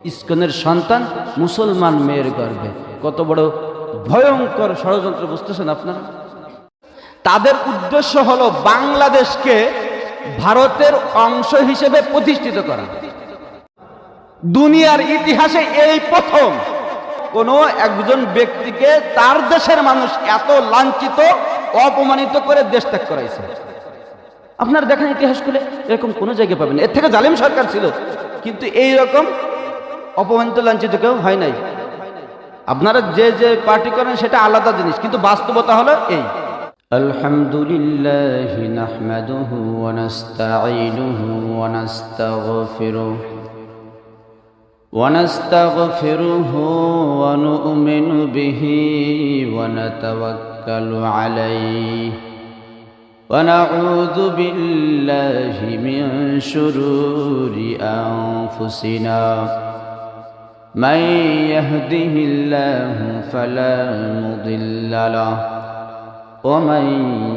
ইসকনের সন্তান মুসলমান মেয়ের গর্ভে। কত বড় ভয়ঙ্কর ষড়যন্ত্র বুঝতেছেন আপনারা? তাদের উদ্দেশ্য হলো বাংলাদেশকে ভারতের অংশ হিসেবে প্রতিষ্ঠিত করা। দুনিয়ার ইতিহাসে এই প্রথম কোন একজন ব্যক্তিকে তার দেশের মানুষ এত লাঞ্ছিত অপমানিত করে দেশ ত্যাগ করাইছে। আপনারা দেখেন ইতিহাস খুলে, এরকম কোন জায়গায় পাবেন। এর থেকে জালিম সরকার ছিল, কিন্তু এই রকম অপমানিত লাঞ্ছিত কেউ হয় নাই। আপনারা যে যে পার্টি করেন সেটা আলাদা জিনিস, কিন্তু বাস্তবতা হলো এই। আলহামদুলিল্লাহ নাহমাদুহু ওয়া নাস্তাঈনুহু ওয়া নাস্তাগফিরুহু ওয়া নাস্তাগফিরুহু ওয়া নু'মিনু বিহি ওয়া নাতাওয়াক্কালু আলাইহি ওয়া নাউযু বিল্লাহি মিন শুরুরি আনফুসিনা من يهده الله فلا مضل له ومن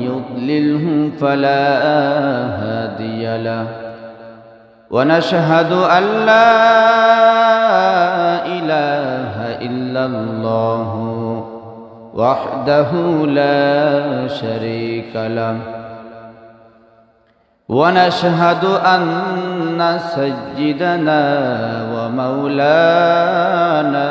يضلله فلا هادي له ونشهد أن لا إله إلا الله وحده لا شريك له ونشهد أن سيدنا ومولانا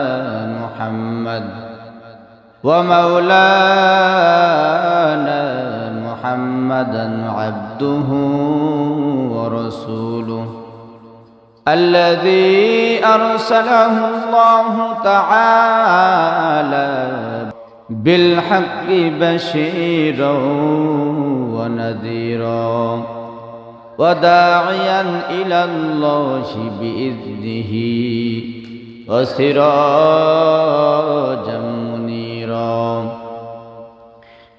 محمدا عبده ورسوله الذي أرسله الله تعالى بالحق بشيرا ونذيرا وداعيا إلى الله بإذنه وسراجا منيرا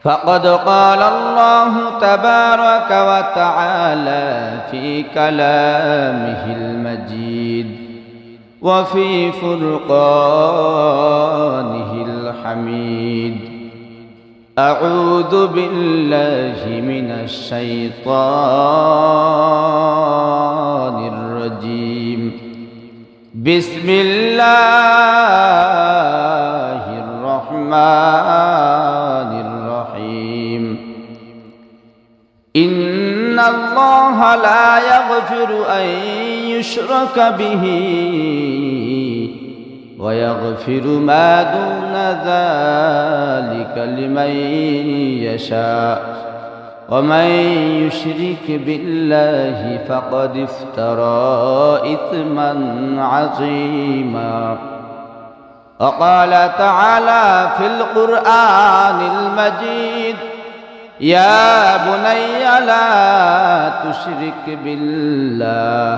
فقد قال الله تبارك وتعالى في كلامه المجيد وفي فرقانه الحميد أعوذ بالله من الشيطان الرجيم بسم الله الرحمن الرحيم إن الله لا يغفر أن يشرك به ويغفر ما دون ذلك لمن يشاء ومن يشرك بالله فقد افترى إثما عظيما وقال تعالى في القرآن المجيد يا بني لا تشرك بالله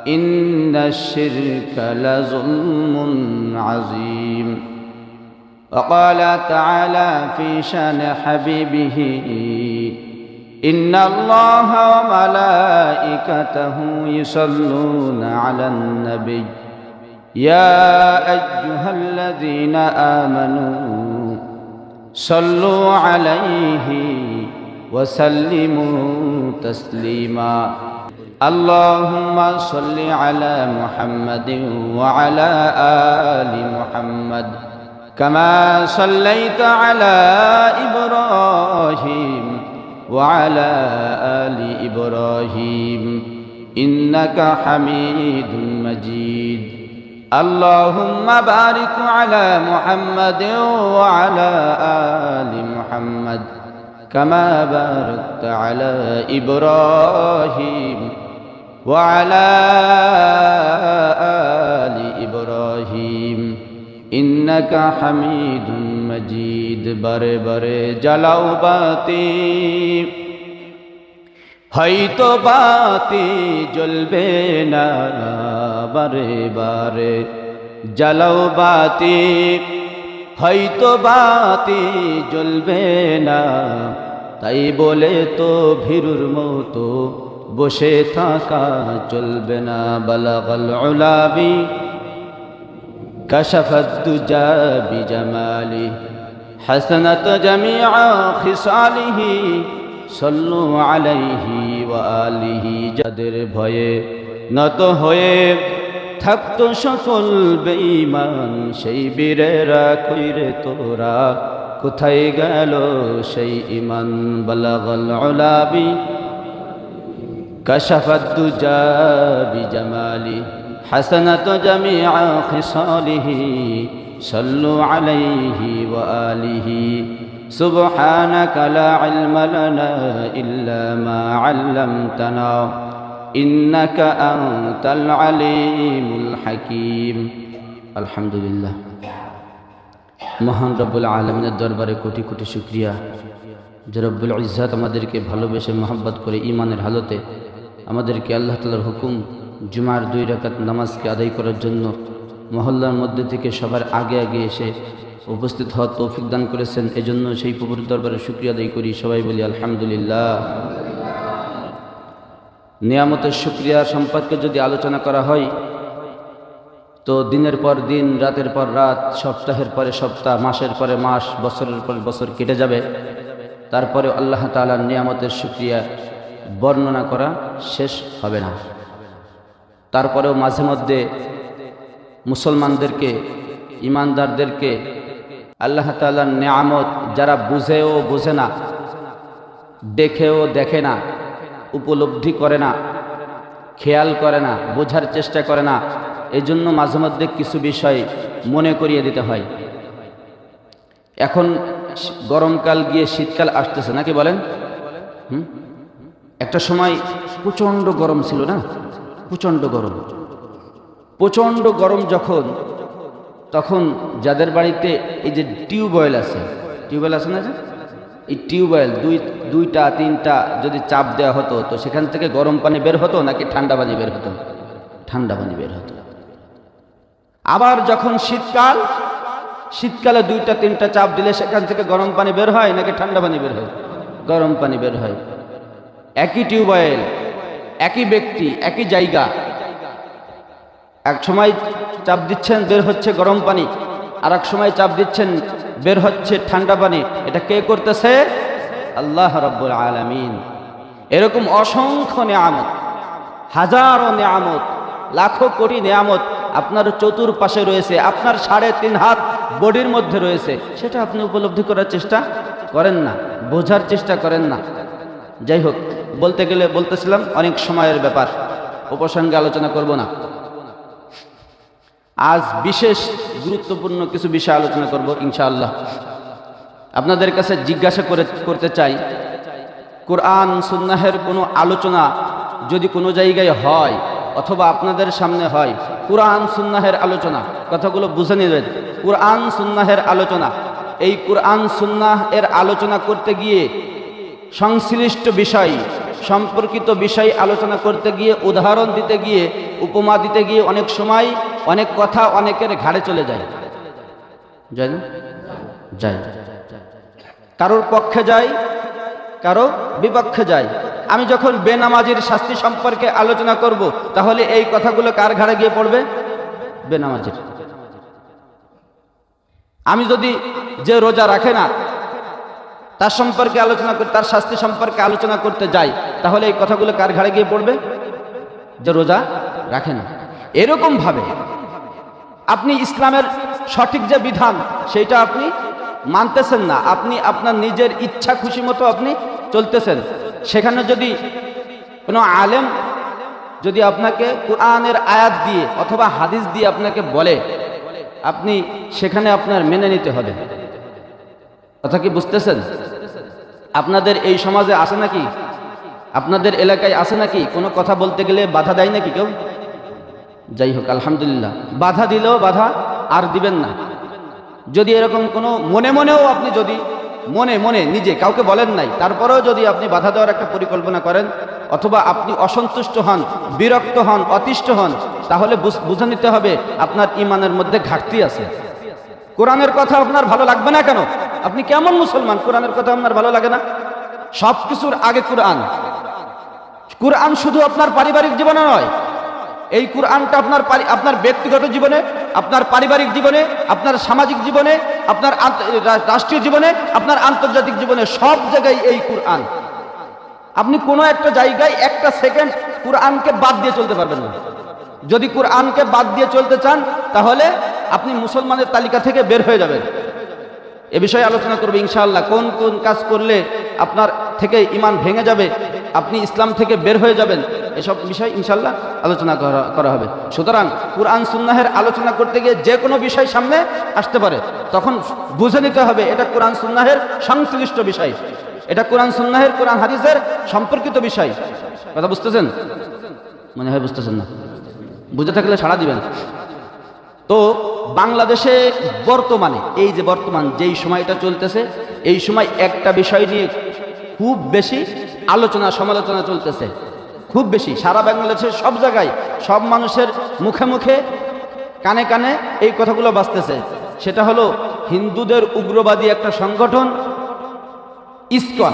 إن الشرك لظلم عظيم وقال تعالى في شأن حبيبه إن الله وملائكته يصلون على النبي يا أيها الذين آمنوا صلوا عليه وسلموا تسليما اللهم صل على محمد وعلى آل محمد كما صليت على إبراهيم وعلى آل إبراهيم إنك حميد مجيد اللهم بارك على محمد وعلى آل محمد كما باركت على إبراهيم وعلى آل إبراهيم إنك حميد مجيد বারে বারে জ্বালাও বাতি হয়তো বাতি জ্বলবে না বারে বারে জ্বালাও বাতি হয়তো বাতি জ্বলবে না তাই বলে তো ভীরুর মতো বসে থাকা চলবে না বালাগাল উলাবি কাশাফাদ দুজা বিজামালি হাসানাত জামিআ খিসালিহি সাল্লু আলাইহি ওয়া আলিহি যাদের ভয়ে নত হয়ে থাকতো সকল বেঈমান, সেই বীরেরা কইরে তোরা, কোথায় গেল সেই ঈমান। বালাগাল উলাবি কাশাফাদ দুজা বিজামালি, হাসানাত জামিআ খিসালিহি, সাল্লু আলাইহি ওয়া আলিহি। সুবহানাকা লা ইলমা লানা ইল্লা মা আল্লামতানা, ইন্নাকা আনতাল আলিমুল হাকীম। আলহামদুলিল্লাহ। মহান রব্বুল আলামিনের দরবারে কোটি কোটি শুকরিয়া যে রব্বুল ইজ্জত আমাদেরকে ভালোবেসে মহব্বত করে ঈমানের হালতে আমাদেরকে আল্লাহ তাআলার হুকুম জুমার 2 রাকাত নামাজকে আদায় করার জন্য মহল্লার মধ্যে থেকে সবার আগে আগে এসে উপস্থিত হওয়ার তৌফিক দান করেছেন। এজন্য সেই প্রভুর দরবারে শুকরিয়া আদায় করি। সবাই বলি আলহামদুলিল্লাহ। নিয়ামতের শুকরিয়া সম্পর্কে যদি আলোচনা করা হয় তো দিনের পর দিন, রাতের পর রাত, সপ্তাহের পরে সপ্তাহ, মাসের পরে মাস, বছরের পর বছর কেটে যাবে, তারপরে আল্লাহ তাআলার নিয়ামতের শুকরিয়া বর্ণনা করা শেষ হবে না। তারপরেও মাঝে মধ্যে মুসলমানদেরকে, ইমানদারদেরকে আল্লাহ তাআলার নিয়ামত যারা বুঝেও বোঝে না, দেখেও দেখে না, উপলব্ধি করে না, খেয়াল করে না, বোঝার চেষ্টা করে না, এই জন্য মাঝে মধ্যে কিছু বিষয় মনে করিয়ে দিতে হয়। এখন গরমকাল গিয়ে শীতকাল আসতেছে নাকি বলেন? একটা সময় প্রচণ্ড গরম ছিল না? প্রচণ্ড গরম, প্রচণ্ড গরম যখন, তখন যাদের বাড়িতে এই যে টিউবওয়েল আছে, টিউবওয়েল আছে না, যে এই টিউবওয়েল 2টা 3টা যদি চাপ দেওয়া হতো তো সেখান থেকে গরম পানি বের হতো নাকি ঠান্ডা পানি বের হতো? ঠান্ডা পানি বের হতো। আবার যখন শীতকাল, শীতকালে 2টা 3টা চাপ দিলে সেখান থেকে গরম পানি বের হয় নাকি ঠান্ডা পানি বের হয়? গরম পানি বের হয়। একই টিউবওয়েল, একই ব্যক্তি, একই জায়গা, এক সময় চাপ দিচ্ছেন বের হচ্ছে গরম পানি, আর এক সময় চাপ দিচ্ছেন বের হচ্ছে ঠান্ডা পানি। এটা কে করতেছে? আল্লাহ রাব্বুল আলামিন। এরকম অসংখ্য নিয়ামত, হাজারো নিয়ামত, লাখো কোটি নিয়ামত আপনার চতুর্পাশে রয়েছে, আপনার 3.5 হাত বডির মধ্যে রয়েছে, সেটা আপনি উপলব্ধি করার চেষ্টা করেন না, বোঝার চেষ্টা করেন না। যাই হোক, বলতে গেলে বলতেছিলাম অনেক সময়ের ব্যাপার, উপসঙ্গে আলোচনা করব না। আজ বিশেষ গুরুত্বপূর্ণ কিছু বিষয় আলোচনা করব ইনশাআল্লাহ। আপনাদের কাছে জিজ্ঞাসা করতে চাই, কোরআন সুন্নাহের কোনো আলোচনা যদি কোনো জায়গায় হয় অথবা আপনাদের সামনে হয়, কোরআন সুন্নাহের আলোচনা, কথাগুলো বুঝে নেবেন। কোরআন সুন্নাহের আলোচনা, এই কোরআন সুন্নাহের আলোচনা করতে গিয়ে, সংশ্লিষ্ট বিষয় সম্পর্কিত বিষয় আলোচনা করতে গিয়ে, উদাহরণ দিতে গিয়ে, উপমা দিতে গিয়ে অনেক সময় অনেক কথা অনেকের ঘাড়ে চলে যায়, যায় না? যায়। কারোর পক্ষে যায়, কারো বিপক্ষে যায়। আমি যখন বেনামাজির শাস্তি সম্পর্কে আলোচনা করব, তাহলে এই কথাগুলো কার ঘাড়ে গিয়ে পড়বে? বেনামাজির। আমি যদি যে রোজা রাখে না তার সম্পর্কে আলোচনা করতে, তার শাস্তি সম্পর্কে আলোচনা করতে যাই, তাহলে এই কথাগুলো কার ঘাড়ে গিয়ে পড়বে? যে রোজা রাখে না। এরকম ভাবে আপনি ইসলামের সঠিক যে বিধান সেইটা আপনি মানতেছেন না, আপনি আপনার নিজের ইচ্ছা খুশি মতো আপনি চলতেছেন। সেখানে যদি কোনো আলেম যদি আপনাকে কোরআনের আয়াত দিয়ে অথবা হাদিস দিয়ে আপনাকে বলে, আপনি সেখানে আপনার মেনে নিতে হবে। কথা কি বুঝতেছেন? আপনাদের এই সমাজে আছে নাকি, আপনাদের এলাকায় আছে নাকি কোনো কথা বলতে গেলে বাধা দেয় নাকি কেউ? যাই হোক, আলহামদুলিল্লাহ। বাধা দিলেও বাধা আর দিবেন না। যদি এরকম কোনো মনে মনেও আপনি যদি মনে মনে নিজে কাউকে বলেন নাই, তারপরেও যদি আপনি বাধা দেওয়ার একটা পরিকল্পনা করেন অথবা আপনি অসন্তুষ্ট হন, বিরক্ত হন, অতিষ্ঠ হন, তাহলে বুঝে নিতে হবে আপনার ঈমানের মধ্যে ঘাটতি আছে। কোরআনের কথা আপনার ভালো লাগবে না কেন? আপনি কেমন মুসলমান? কোরআনের কথা আপনার ভালো লাগে না? সব কিছুর আগে কোরআন। কোরআন শুধু আপনার পারিবারিক জীবনে নয়, এই কোরআনটা আপনার ব্যক্তিগত জীবনে, আপনার পারিবারিক জীবনে, আপনার সামাজিক জীবনে, আপনার রাষ্ট্রীয় জীবনে, আপনার আন্তর্জাতিক জীবনে, সব জায়গায় এই কোরআন। আপনি কোনো একটা জায়গায় একটা সেকেন্ড কোরআনকে বাদ দিয়ে চলতে পারবেন না। যদি কোরআনকে বাদ দিয়ে চলতে চান তাহলে আপনি মুসলমানের তালিকা থেকে বের হয়ে যাবেন। এ বিষয়ে আলোচনা করবে ইনশাআল্লাহ। কোন কোন কাজ করলে আপনার থেকে ঈমান ভেঙে যাবে, আপনি ইসলাম থেকে বের হয়ে যাবেন, এসব বিষয় ইনশাআল্লাহ আলোচনা করা হবে। সুতরাং কুরআন সুন্নাহের আলোচনা করতে গিয়ে যে কোনো বিষয় সামনে আসতে পারে, তখন বুঝে নিতে হবে এটা কুরআন সুন্নাহের সংশ্লিষ্ট বিষয়, এটা কুরআন সুন্নাহের, কুরআন হাদিসের সম্পর্কিত বিষয়। কথা বুঝতেছেন? মনে হয় বুঝতেছেন না। বুঝে থাকলে সাড়া দিবেন। তো বাংলাদেশে বর্তমানে এই যে বর্তমান যেই সময়টা চলতেছে, এই সময় একটা বিষয় নিয়ে খুব বেশি আলোচনা সমালোচনা চলতেছে, খুব বেশি। সারা বাংলাদেশের সব জায়গায়, সব মানুষের মুখে মুখে, কানে কানে এই কথাগুলো বাজতেছে। সেটা হলো হিন্দুদের উগ্রবাদী একটা সংগঠন ইসকন।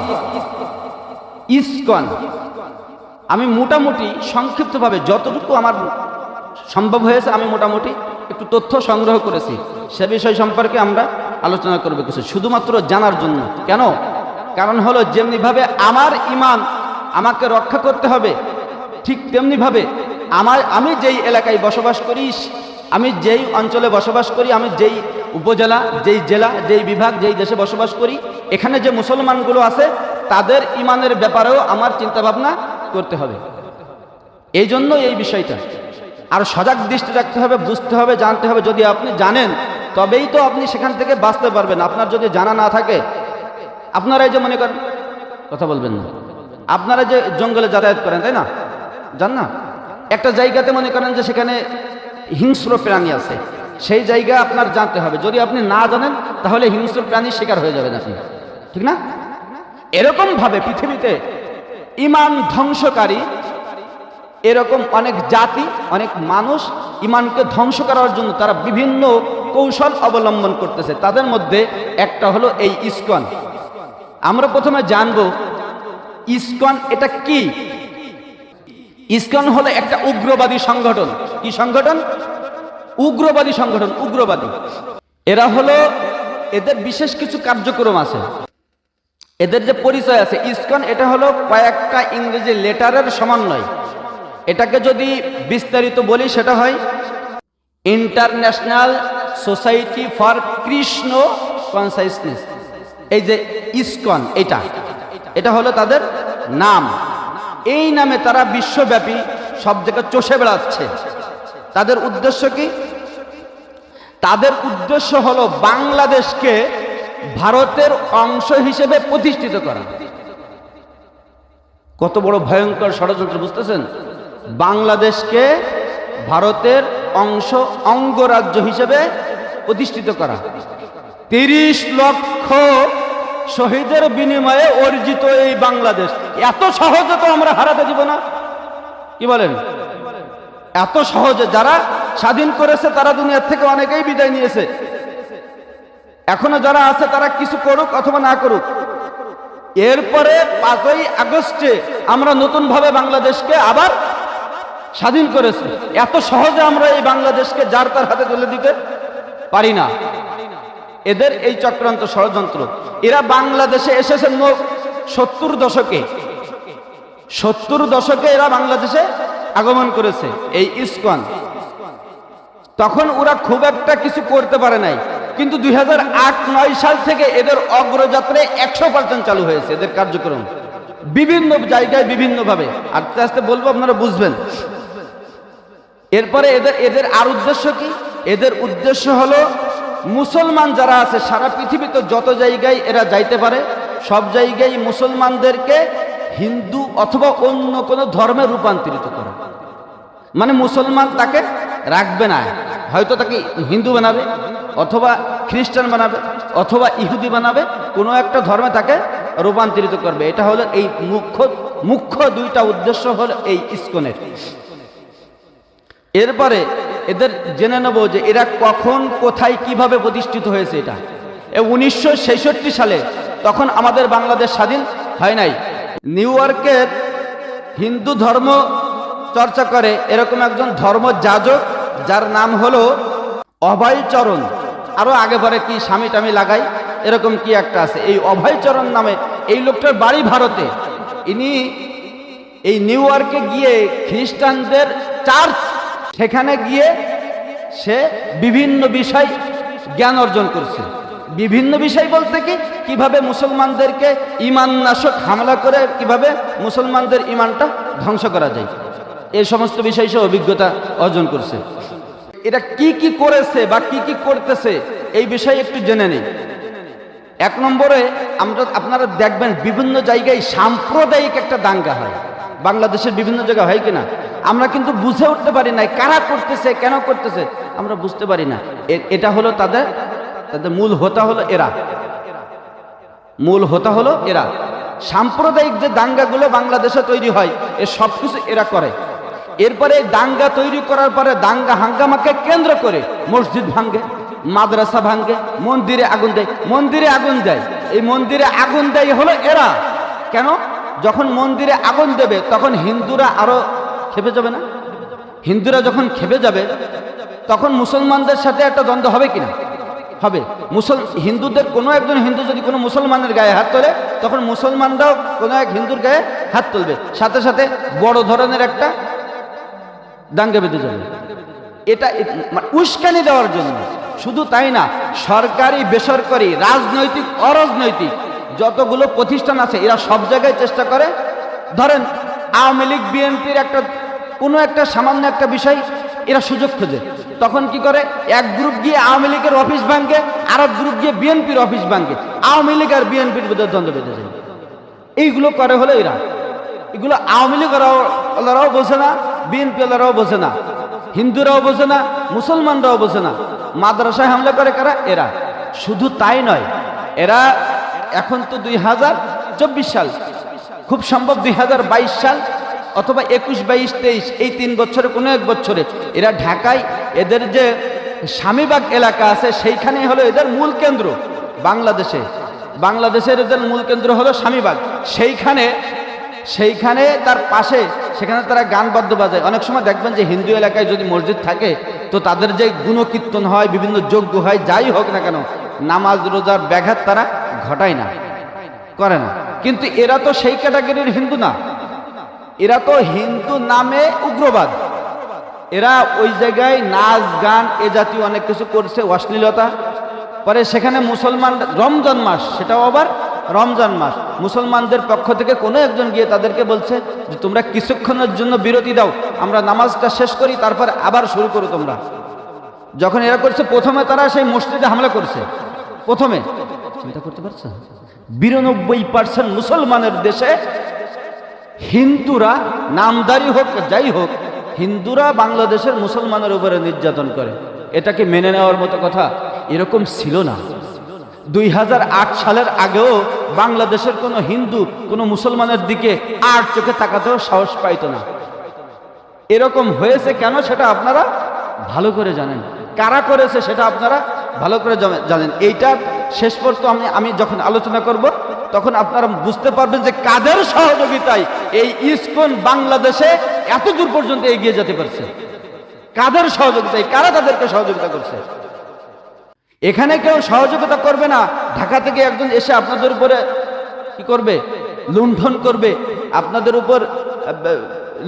ইসকন আমি মোটামুটি সংক্ষিপ্তভাবে যতটুকু আমার সম্ভব হয়েছে আমি মোটামুটি একটু তথ্য সংগ্রহ করেছি, সে বিষয় সম্পর্কে আমরা আলোচনা করব কিছু, শুধুমাত্র জানার জন্য। কেন? কারণ হলো যেমনিভাবে আমার ঈমান আমাকে রক্ষা করতে হবে, ঠিক তেমনিভাবে আমি যেই এলাকায় বসবাস করি, আমি যেই অঞ্চলে বসবাস করি, আমি যেই উপজেলা, যেই জেলা, যেই বিভাগ, যেই দেশে বসবাস করি, এখানে যে মুসলমানগুলো আছে তাদের ঈমানের ব্যাপারেও আমার চিন্তাভাবনা করতে হবে। এই জন্য এই বিষয়টা আর সজাগ দৃষ্টি রাখতে হবে, বুঝতে হবে, জানতে হবে। যদি আপনি জানেন তবেই তো আপনি সেখান থেকে বাঁচতে পারবেন। আপনার যদি জানা না থাকে, আপনারা এই যে মনে করেন, কথা বলবেন না, আপনারা যে জঙ্গলে যাতায়াত করেন, তাই না? জান না, একটা জায়গাতে মনে করেন যে সেখানে হিংস্র প্রাণী আছে, সেই জায়গা আপনার জানতে হবে। যদি আপনি না জানেন তাহলে হিংস্র প্রাণীর শিকার হয়ে যাবেন আপনি, ঠিক না? এরকম ভাবে পৃথিবীতে ঈমান ধ্বংসকারী এরকম অনেক জাতি, অনেক মানুষ ঈমানকে ধ্বংস করার জন্য তারা বিভিন্ন কৌশল অবলম্বন করতেছে। তাদের মধ্যে একটা হলো এই ইসকন। আমরা প্রথমে জানব ইসকন এটা কি। ইসকন হলো একটা উগ্রবাদী সংগঠন। কি সংগঠন? উগ্রবাদী সংগঠন, উগ্রবাদী। এরা হলো, এদের বিশেষ কিছু কার্যক্রম আছে, এদের যে পরিচয় আছে। ইসকন এটা হলো কয়েকটা ইংরেজি লেটারের সমন্বয়। এটাকে যদি বিস্তারিত বলি সেটা হয় international society for Krishna consciousness. এই যে ইসকন, এটা হলো তাদের নাম। এই নামে তারা বিশ্বব্যাপী সব জায়গায় চষে বেড়াচ্ছে। তাদের উদ্দেশ্য কি? তাদের উদ্দেশ্য হলো বাংলাদেশকে ভারতের অংশ হিসেবে প্রতিষ্ঠিত করা। কত বড় ভয়ঙ্কর ষড়যন্ত্র, বুঝতেছেন? বাংলাদেশকে ভারতের অঙ্গরাজ্য হিসেবে প্রতিষ্ঠিত করা। 30 লক্ষ শহীদের বিনিময়ে অর্জিত এই বাংলাদেশ এত সহজে তো আমরা হারাতে দিব না। কি বলেন? এত সহজে যারা স্বাধীন করেছে তারা দুনিয়ার থেকে অনেকেই বিদায় নিয়েছে। এখনো যারা আছে তারা কিছু করুক অথবা না করুক, এরপরে 5ই আগস্টে আমরা নতুন ভাবে বাংলাদেশকে আবার স্বাধীন করেছি। এত সহজে আমরা এই বাংলাদেশকে যার তার হাতে তুলে দিতে পারি না। এদের এই চক্রান্ত ষড়যন্ত্র। এরা বাংলাদেশে এসেছে 70 দশকে। 70 দশকে এরা বাংলাদেশে আগমন করেছে এই ইসকন। তখন ওরা খুব একটা কিছু করতে পারে নাই, কিন্তু 2008-9 সাল থেকে এদের অগ্রযাত্রায় 100% চালু হয়েছে এদের কার্যক্রম, বিভিন্ন জায়গায় বিভিন্নভাবে। আস্তে আস্তে বলবো, আপনারা বুঝবেন। এরপরে এদের আর উদ্দেশ্য কি? এদের উদ্দেশ্য হলো মুসলমান যারা আছে সারা পৃথিবীতে যত জায়গায় এরা যাইতে পারে সব জায়গায় মুসলমানদেরকে হিন্দু অথবা অন্য কোনো ধর্মে রূপান্তরিত করা। মানে মুসলমান তাকে রাখবে না, হয়তো তাকে হিন্দু বানাবে অথবা খ্রিস্টান বানাবে অথবা ইহুদি বানাবে, কোনো একটা ধর্মে তাকে রূপান্তরিত করবে। এটা হলো এই মুখ্য দুইটা উদ্দেশ্য হলো এই ইসকনের। এরপরে এদের জেনে নেব যে এরা কখন, কোথায়, কিভাবে প্রতিষ্ঠিত হয়েছে। এটা 1966 সালে, তখন আমাদের বাংলাদেশ স্বাধীন হয় নাই। নিউ ইয়র্কের হিন্দু ধর্ম চর্চা করে এরকম একজন ধর্ম যাজক, যার নাম হলো অভয়চরণ, আরো আগে পরে কি স্বামী টামি লাগাই এরকম কি একটা আছে। এই অভয়চরণ নামে এই লোকটার বাড়ি ভারতে। ইনি এই নিউ ইয়র্কে গিয়ে খ্রিস্টানদের চার্চ সেখানে গিয়ে সে বিভিন্ন বিষয় জ্ঞান অর্জন করছে। বিভিন্ন বিষয় বলতে কি, কিভাবে মুসলমানদেরকে ঈমান নাশক হামলা করে কিভাবে মুসলমানদের ঈমানটা ধ্বংস করা যায়, এই সমস্ত বিষয় সে অভিজ্ঞতা অর্জন করছে। এটা কি কি করেছে বা কি কি করতেছে এই বিষয়ে একটু জেনে নেই। এক নম্বরে আপনারা দেখবেন বিভিন্ন জায়গায় সাম্প্রদায়িক একটা দাঙ্গা হয়, বাংলাদেশের বিভিন্ন জায়গায় হয় কিনা আমরা কিন্তু বুঝে উঠতে পারি না, কারা করতেছে কেন করতেছে আমরা বুঝতে পারি না। এটা হলো তাদের মূল হোতা হলো এরা, মূল হোতা হলো এরা। সাম্প্রদায়িক যে দাঙ্গাগুলো বাংলাদেশে তৈরি হয় এ সব কিছু এরা করে। এরপরে দাঙ্গা তৈরি করার পরে দাঙ্গা হাঙ্গামাকে কেন্দ্র করে মসজিদ ভাঙ্গে, মাদ্রাসা ভাঙ্গে, মন্দিরে আগুন দেয়। মন্দিরে আগুন দেয়, এই মন্দিরে আগুন দেয় হলো এরা। কেন? যখন মন্দিরে আগুন দেবে তখন হিন্দুরা আরো খেপে যাবে না? হিন্দুরা যখন খেপে যাবে তখন মুসলমানদের সাথে একটা দ্বন্দ্ব হবে কিনা? হবে। হিন্দুদের কোনো একজন হিন্দু যদি কোনো মুসলমানের গায়ে হাত তোলে তখন মুসলমানরাও কোনো এক হিন্দুর গায়ে হাত তুলবে, সাথে সাথে বড় ধরনের একটা দাঙ্গা বেঁধে যাবে। এটা উস্কানি দেওয়ার জন্য। শুধু তাই না, সরকারি বেসরকারি রাজনৈতিক অরাজনৈতিক যতগুলো প্রতিষ্ঠান আছে এরা সব জায়গায় চেষ্টা করে। ধরেন আওয়ামী লীগ বিএনপির একটা কোনো একটা সামান্য একটা বিষয় এরা সুযোগ খোঁজে, তখন কি করে, এক গ্রুপ গিয়ে আওয়ামী লীগের অফিস ভাঙ্গে, আর এক গ্রুপ গিয়ে বিএনপির অফিস ভাঙ্গে, আওয়ামী লীগ আর বিএনপির মধ্যে দ্বন্দ্ব বেঁধে যায়। এইগুলো করে হলো এরা। এগুলো আওয়ামী লীগরাও বোঝে না, বিএনপি ওলারাও বোঝে না, হিন্দুরাও বোঝে না, মুসলমানরাও বোঝে না। মাদ্রাসায় হামলা করে কারা? এরা। শুধু তাই নয়, এরা এখন তো 2024 সাল, খুব সম্ভব 2022 সাল অথবা 21, 22, 23 এই 3 বছরে কোনো এক বছরে এরা ঢাকায় এদের যে স্বামীবাগ এলাকা আছে সেইখানে হলো এদের মূল কেন্দ্র। বাংলাদেশের এদের মূল কেন্দ্র হলো স্বামীবাগ। সেইখানে তার পাশে সেখানে তারা গান বাদ্য বাজায়। অনেক সময় দেখবেন যে হিন্দু এলাকায় যদি মসজিদ থাকে তো তাদের যে গুণকীর্তন হয়, বিভিন্ন যজ্ঞ হয়, যাই হোক না কেন নামাজ রোজার ব্যাঘাত তারা ঘটায় না, করে না। কিন্তু এরা তো সেই ক্যাটাগরির হিন্দু না, এরা তো হিন্দু নামে উগ্রবাদ। এরা ওই জায়গায় নাচ গান এ জাতীয় অনেক কিছু করছে, অশ্লীলতা। পরে সেখানে মুসলমান রমজান মাস, সেটাও আবার রমজান মাস, মুসলমানদের পক্ষ থেকে কোনো একজন গিয়ে তাদেরকে বলছে যে তোমরা কিছুক্ষণের জন্য বিরতি দাও, আমরা নামাজটা শেষ করি, তারপর আবার শুরু করো তোমরা। যখন এরা করছে প্রথমে তারা সেই মসজিদে হামলা করছে। প্রথমে চিন্তা করতে পারছে 92% মুসলমানের দেশে হিন্দুরা, নামদারি হোক যাই হোক, হিন্দুরা বাংলাদেশের মুসলমানের উপরে নির্যাতন করে। এটাকে মেনে নেওয়ার মতো কথা? এরকম ছিল না। 2008 সালের আগেও বাংলাদেশের কোনো হিন্দু কোনো মুসলমানের দিকে আর চোখে তাকাতেও সাহস পাইত না। এরকম হয়েছে কেন সেটা আপনারা ভালো করে জানেন, কারা করেছে সেটা আপনারা ভালো করে জানেন। এইটা শেষ পর্যন্ত আমি যখন আলোচনা করব তখন আপনারা বুঝতে পারবেন যে কাদের সহযোগিতায় এই ইসকন বাংলাদেশে এত দূর পর্যন্ত এগিয়ে যেতে পারছে, কাদের সহযোগিতায়, কারা তাদেরকে সহযোগিতা করছে। এখানে কেউ সহযোগিতা করবে না। ঢাকা থেকে একজন এসে আপনাদের উপরে কি করবে? লুণ্ঠন করবে, আপনাদের উপর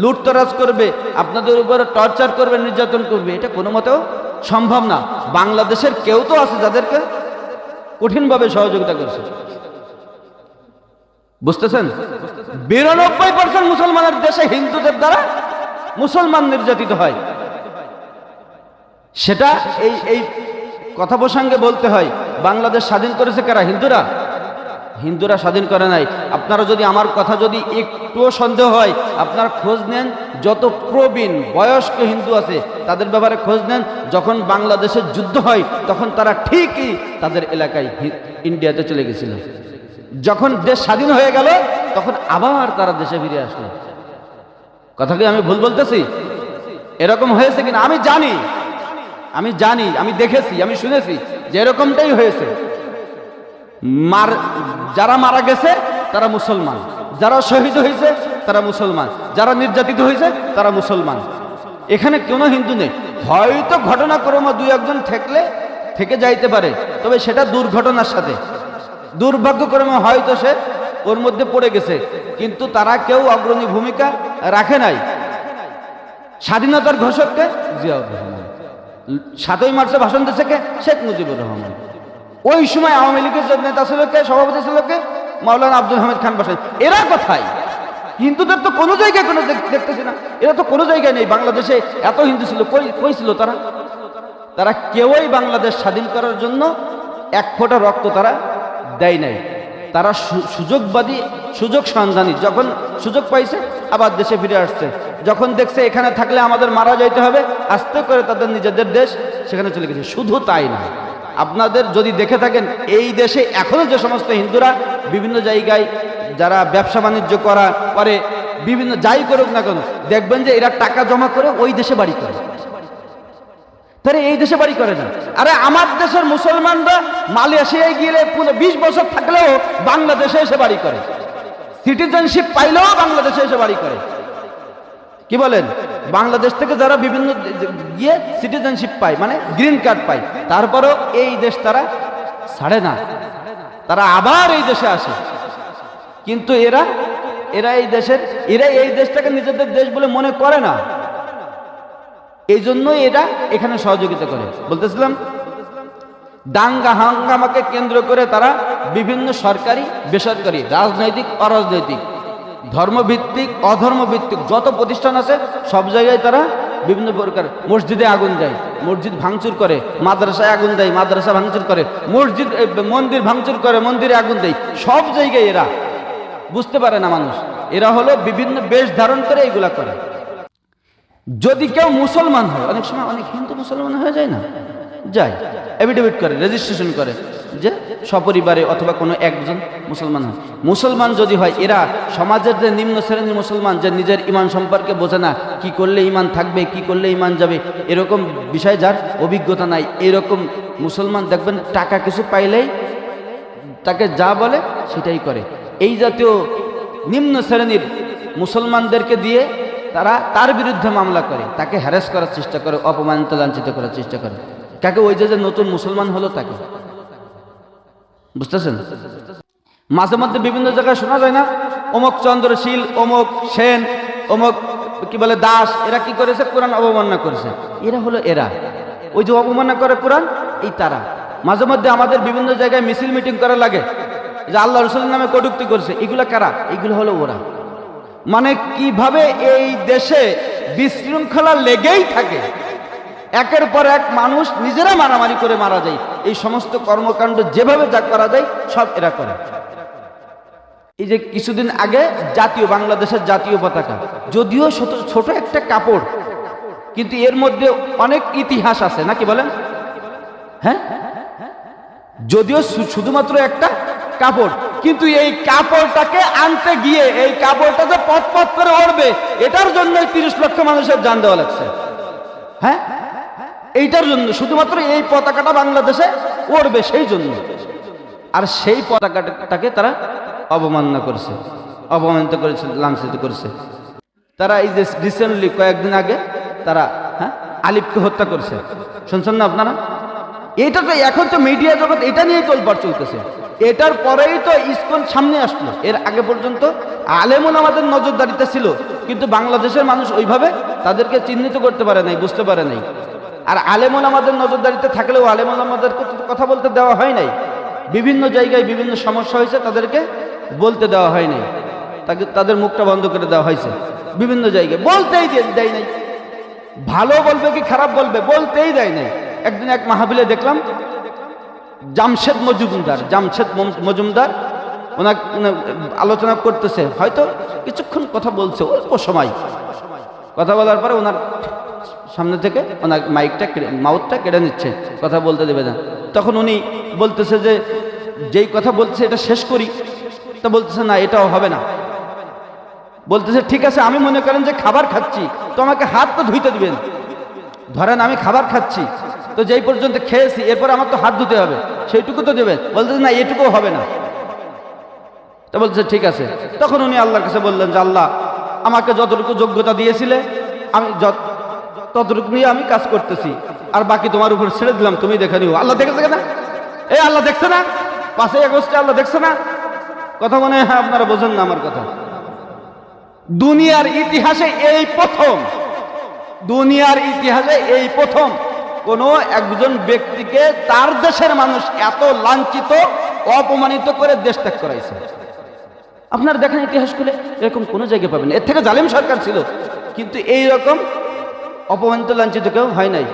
লুটতরাজ করবে, আপনাদের উপর টর্চার করবে, নির্যাতন করবে। এটা কোনো মতেও সম্ভব না। বাংলাদেশের কেউ তো আছে যাদেরকে কঠিনভাবে সহযোগিতা করছে, বুঝতেছেন? 92% মুসলমানের দেশে হিন্দুদের দ্বারা মুসলমান নির্যাতিত হয়। সেটা এই কথা প্রসঙ্গে বলতে হয়, বাংলাদেশ স্বাধীন করেছে কারা? হিন্দুরা স্বাধীন করে নাই। আপনারা যদি আমার কথা যদি একটুও সন্দেহ হয়, আপনারা খোঁজ নেন, যত প্রবীণ বয়স্ক হিন্দু আছে তাদের ব্যাপারে খোঁজ নেন। যখন বাংলাদেশের যুদ্ধ হয় তখন তারা ঠিকই তাদের এলাকায় ইন্ডিয়াতে চলে গেছিল। যখন দেশ স্বাধীন হয়ে গেল তখন আবার তারা দেশে ফিরে আসলো। কথা কি আমি ভুল বলতেছি? এরকম হয়েছে কিনা আমি জানি, আমি দেখেছি, আমি শুনেছি যে এরকমটাই হয়েছে। যারা মারা গেছে তারা মুসলমান, যারা শহীদ হয়েছে তারা মুসলমান, যারা নির্যাতিত হয়েছে তারা মুসলমান। এখানে কোনো হিন্দু নেই। হয়তো ঘটনাক্রমে 2-1 থেকে যাইতে পারে, তবে সেটা দুর্ঘটনার সাথে, দুর্ভাগ্যক্রমে হয়তো সে ওর মধ্যে পড়ে গেছে, কিন্তু তারা কেউ অগ্রণী ভূমিকা রাখে নাই। স্বাধীনতার ঘোষককে জিয়াউর রহমান, 7ই মার্চে ভাষণ দিয়েছে কে? শেখ মুজিবুর রহমান। ওই সময় আওয়ামী লীগের যে নেতা ছিল কে, সভাপতি ছিল কে? মাওলানা আব্দুল হামিদ খান বাসাই। এরা কোথায়? হিন্দুদের তো কোনো জায়গায় কোনো দেখতেছি না, এরা তো কোনো জায়গায় নেই। বাংলাদেশে এত হিন্দু ছিল, কই ছিল তারা? তারা কেউই বাংলাদেশ স্বাধীন করার জন্য এক ফোঁটা রক্ত তারা দেয় নাই। তারা সুযোগবাদী, সুযোগ সন্ধানী। যখন সুযোগ পাইছে আবার দেশে ফিরে আসছে। যখন দেখছে এখানে থাকলে আমাদের মারা যাইতে হবে, আস্তে করে তাদের নিজেদের দেশ সেখানে চলে গেছে। শুধু তাই না, আপনাদের যদি দেখে থাকেন এই দেশে এখনো যে সমস্ত হিন্দুরা বিভিন্ন জায়গায় যারা ব্যবসা বাণিজ্য করে বিভিন্ন যাই করুক না কেন, দেখবেন যে এরা টাকা জমা করে ওই দেশে বাড়ি করে, তারা এই দেশে বাড়ি করে না। আরে আমার দেশের মুসলমানরা মালয়েশিয়ায় গিয়ে 20 বছর থাকলেও বাংলাদেশে এসে বাড়ি করে, সিটিজেনশিপ পাইলেও বাংলাদেশে এসে বাড়ি করে। কি বলেন? বাংলাদেশ থেকে যারা বিভিন্ন গিয়ে সিটিজেনশিপ পায়, মানে গ্রিন কার্ড পায়, তারপরেও এই দেশ তারা ছাড়ে না, তারা আবার এই দেশে আসে। কিন্তু এরা এই দেশটাকে নিজেদের দেশ বলে মনে করে না। এই জন্যই এরা এখানে সহযোগিতা করে। বলতেছিলাম, দাঙ্গা হাঙ্গামাকে কেন্দ্র করে তারা বিভিন্ন সরকারি বেসরকারি, রাজনৈতিক অরাজনৈতিক, ধর্মভিত্তিক অধর্মভিত্তিক যত প্রতিষ্ঠান আছে সব জায়গায় তারা বিভিন্ন প্রকার মসজিদে আগুন দেয়, মসজিদ ভাঙচুর করে, মাদ্রাসায় আগুন দেয়, মাদ্রাসা ভাঙচুর করে, মন্দির ভাঙচুর করে, মন্দিরে আগুন দেয়। সব জায়গায় এরা, বুঝতে পারে না মানুষ, এরা হলো বিভিন্ন বেশ ধারণ করে এইগুলা করে। যদি কেউ মুসলমান হয়, অনেক সময় অনেক হিন্দু মুসলমান হয়ে যায় না, যায় এফিডেভিট করে, রেজিস্ট্রেশন করে যে সপরিবারে অথবা কোনো একজন মুসলমান হয়। মুসলমান যদি হয়, এরা সমাজের যে নিম্ন শ্রেণীর মুসলমান, যে নিজের ইমান সম্পর্কে বোঝে না, কি করলে ইমান থাকবে, কি করলে ইমান যাবে, এরকম বিষয় যার অভিজ্ঞতা নাই, এরকম মুসলমান দেখবেন টাকা কিছু পাইলেই তাকে যা বলে সেটাই করে। এই জাতীয় নিম্ন শ্রেণীর মুসলমানদেরকে দিয়ে তারা তার বিরুদ্ধে মামলা করে, তাকে হ্যারাস করার চেষ্টা করে, অপমানিত লাঞ্ছিত করার চেষ্টা করে। কাকে? ওই যে নতুন মুসলমান হলো তাকে। বুঝতেছেন? মাঝে মধ্যে বিভিন্ন জায়গায় শোনা যায় না, অমুক চন্দ্রশীল, অমুক সেন, অমুক কি বলে দাস, এরা কি করেছে? কোরআন অবমাননা করেছে। এরা হলো এরা, ওই যে অবমাননা করে কোরআন, এই তারা। মাঝে মধ্যে আমাদের বিভিন্ন জায়গায় মিছিল মিটিং করা লাগে যে আল্লাহ রসুলের নামে কটূক্তি করছে, এগুলো কারা? এগুলো হলো ওরা। মানে কিভাবে এই দেশে বিশৃঙ্খলা লেগেই থাকে, একের পর এক মানুষ নিজেরা মারামারি করে মারা যায়। এই সমস্ত কর্মকাণ্ড যেভাবে যা করা যায় সব এরা করে। এই যে কিছুদিন আগে বাংলাদেশের জাতীয় পতাকা, যদিও ছোট একটা কাপড়, কিন্তু এর মধ্যে অনেক ইতিহাস আছে, নাকি বলেন? হ্যাঁ, যদিও শুধুমাত্র একটা কাপড়, কিন্তু এই কাপড়টাকে আনতে গিয়ে এই কাপড়টা যে পথ করে ওড়বে, এটার জন্য 30 লক্ষ মানুষের জান দেওয়া লাগছে। হ্যাঁ, এইটার জন্য, শুধুমাত্র এই পতাকাটা বাংলাদেশে ওড়বে সেই জন্য। আর সেই পতাকাটাকে তারা অবমাননা করেছে, অপমানিত করেছে, লাঞ্ছিত করেছে। তারা এই যে রিসেন্টলি কয়েকদিন আগে তারা আলিফকে হত্যা করেছে, শুনছেন না আপনারা? এটা তো এখন তো মিডিয়া জগৎ এটা নিয়েই তোলপাড় চলতেছে। এটার পরেই তো ইসকন সামনে আসলো। এর আগে পর্যন্ত আলেমুল আমাদের নজরদারিতে ছিল, কিন্তু বাংলাদেশের মানুষ ওইভাবে তাদেরকে চিহ্নিত করতে পারে নাই, বুঝতে পারে নাই। আর আলেমুল আমাদের নজরদারিতে থাকলেও আলেমুল আমাদের কথা বলতে দেওয়া হয় নাই। বিভিন্ন জায়গায় বিভিন্ন সমস্যা হয়েছে, তাদেরকে বলতে দেওয়া হয় নাই, তাদের মুখটা বন্ধ করে দেওয়া হয়েছে। বিভিন্ন জায়গায় বলতেই দেয় নাই। ভালো বলবে কি খারাপ বলবে বলতেই দেয় নাই। একদিন এক মাহফিলে দেখলাম জামশেদ মজুমদার ওনার আলোচনা করতেছে, হয়তো কিছুক্ষণ কথা বলছে, অল্প সময় কথা বলার পরে ওনার সামনে থেকে ওনার মাউথটা কেড়ে নিচ্ছে, কথা বলতে দেবে না। তখন উনি বলতেছে যে যেই কথা বলছে এটা শেষ করি, তা বলতেছে না, এটাও হবে না। বলতেছে ঠিক আছে, আমি মনে করেন যে খাবার খাচ্ছি, তো আমাকে হাত তো ধুইতে দিবেন। ধরেন আমি খাবার খাচ্ছি, তো যেই পর্যন্ত খেয়েছি এরপর আমার তো হাত ধুতে হবে, সেইটুকু তো দেবেন। বলতেছে না, এটুকুও হবে না। তো বলতেছে ঠিক আছে। তখন উনি আল্লাহর কাছে বললেন যে আল্লাহ, আমাকে যতটুকু যোগ্যতা দিয়েছিলে আমি ততটুকু নিয়ে আমি কাজ করতেছি, আর বাকি তোমার উপর ছেড়ে দিলাম, তুমি দেখে নিও। আল্লাহ দেখেছে না? আল্লাহ দেখছে না? 5ই আগস্টে আল্লাহ দেখছে না? কথা মনে হয় আপনারা বোঝেন না আমার কথা। দুনিয়ার ইতিহাসে এই প্রথম দুনিয়ার ইতিহাসে এই প্রথম কোনো একজন ব্যক্তিকে তার দেশের মানুষ এত লাঞ্ছিত অপমানিত করে দেশ ত্যাগ করাইছে। আপনারা দেখেন ইতিহাস খুলে এরকম কোনো জায়গায় পাবেন। এর থেকে জালিম সরকার ছিল, কিন্তু এই রকম অপমানিত লাঞ্ছিত কেউ হয় নাই।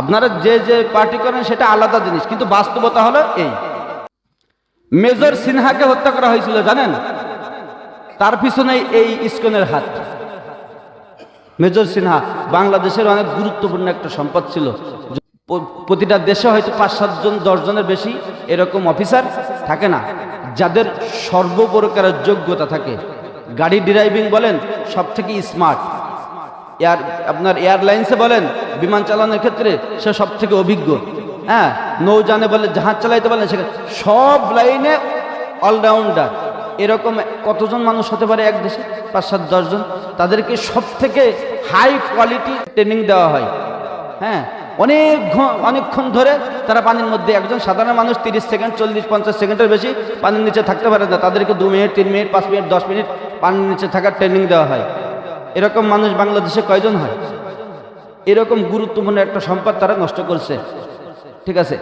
আপনারা যে যে পার্টি করেন সেটা আলাদা জিনিস, কিন্তু বাস্তবতা হলো এই। মেজর সিনহাকে হত্যা করা হয়েছিল জানেন, তার পিছনে এই ইসকনের হাত। মেজর সিনহা বাংলাদেশের অনেক গুরুত্বপূর্ণ একটা সম্পদ ছিল। প্রতিটা দেশে হয়তো 5-7 জন 10 জনের বেশি এরকম অফিসার থাকে না, যাদের সর্বপ্রকারের যোগ্যতা থাকে। গাড়ি ড্রাইভিং বলেন সব থেকে স্মার্ট, আপনার এয়ারলাইন্সে বলেন বিমান চালানোর ক্ষেত্রে সে সব থেকে অভিজ্ঞ, হ্যাঁ, নৌযানে বলে জাহাজ চালাইতে বলেন সেখানে সব লাইনে অলরাউন্ডার। এরকম কতজন মানুষ হতে পারে এক দেশে? 5-7-10 জন। সব থেকে হাই কোয়ালিটি ট্রেনিং দেওয়া হয়। হ্যাঁ, অনেকক্ষণ ধরে তারা পানির মধ্যে, একজন সাধারণ মানুষ 30 সেকেন্ড 40-50 সেকেন্ডের বেশি পানির নিচে থাকতে পারে না, তাদেরকে 2 মিনিট 3 মিনিট 5 মিনিট 10 মিনিট পানির নিচে থাকার ট্রেনিং দেওয়া হয়। এরকম মানুষ বাংলাদেশে কয়জন হয়? এরকম গুরুত্বপূর্ণ একটা সম্পদ তারা নষ্ট করছে। ঠিক আছে,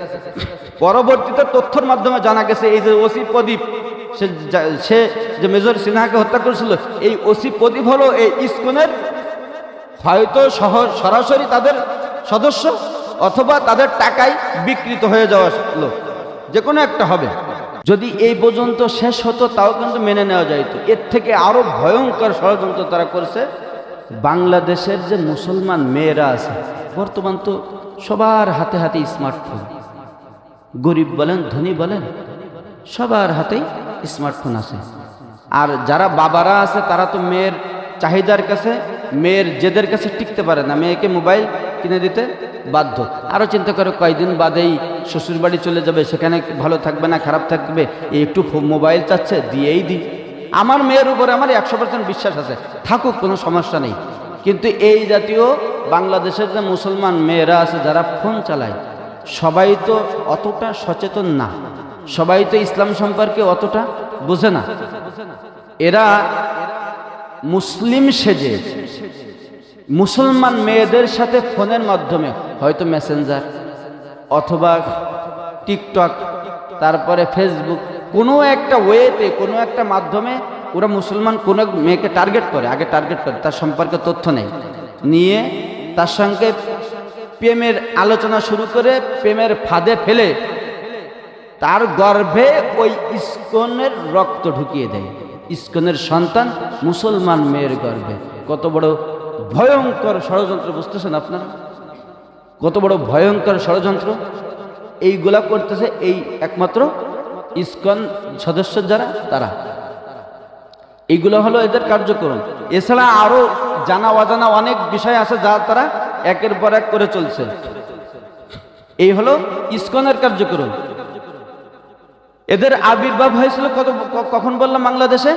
পরবর্তীতে তথ্যের মাধ্যমে জানা গেছে এই যে ওসি প্রদীপ, সে যে মেজর সিনহাকে হত্যা করেছিল, এই ওসি প্রদীপ হলো এই ইসকনের হয়তো সরাসরি তাদের সদস্য অথবা তাদের টাকায় বিকৃত হয়ে যাওয়া লোক, যে কোনো একটা হবে। যদি এই পর্যন্ত শেষ হতো তাও কিন্তু মেনে নেওয়া যাইত। এর থেকে আরো ভয়ঙ্কর ষড়যন্ত্র তারা করছে। বাংলাদেশের যে মুসলমান মেয়েরা আছে, বর্তমান তো সবার হাতে হাতে স্মার্টফোন, গরিব বলেন ধনী বলেন সবার হাতেই স্মার্টফোন আছে। আর যারা বাবারা আছে তারা তো মেয়ের চাহিদার কাছে, মেয়ের জেদের কাছে টিকতে পারে না, মেয়েকে মোবাইল কিনে দিতে বাধ্য। আরও চিন্তা করে কয়দিন বাদেই শ্বশুর বাড়ি চলে যাবে, সেখানে ভালো থাকবে না খারাপ থাকবে, একটু মোবাইল চাচ্ছে দিয়েই দিই। আমার মেয়ের উপরে আমার 100% বিশ্বাস আছে, থাকুক, কোনো সমস্যা নেই। কিন্তু এই জাতীয় বাংলাদেশের যে মুসলমান মেয়েরা আছে যারা ফোন চালায়, সবাই তো অতটা সচেতন না, সবাই তো ইসলাম সম্পর্কে অতটা বোঝে না। এরা মুসলিম সেজে মুসলমান মেয়েদের সাথে ফোনের মাধ্যমে হয়তো মেসেঞ্জার অথবা টিকটক, তারপরে ফেসবুক, কোনো একটা ওয়েতে কোনো একটা মাধ্যমে ওরা মুসলমান কোনো মেয়েকে টার্গেট করে, আগে টার্গেট করে, তার সম্পর্কে তথ্য নেই, নিয়ে তার সঙ্গে প্রেমের আলোচনা শুরু করে প্রেমের ফাঁদে ফেলে তার গর্ভে ওই ইসকনের রক্ত ঢুকিয়ে দেয়। ইসকনের সন্তান মুসলমান মেয়ের গর্ভে। কত বড় ভয়ঙ্কর ষড়যন্ত্র, বুঝতেছেন আপনারা? কত বড় ভয়ঙ্কর ষড়যন্ত্র এইগুলা করতেছে এই একমাত্র ইসকন সদস্য যারা, তারা। এইগুলো হলো এদের কার্যক্রম। এছাড়া আরো জানা অজানা অনেক বিষয় আছে যা তারা একের পর এক করে চলছে। এই হলো ইসকনের কার্যক্রম। এদের আবির্ভাব হয়েছিল কখন বললাম? বাংলাদেশে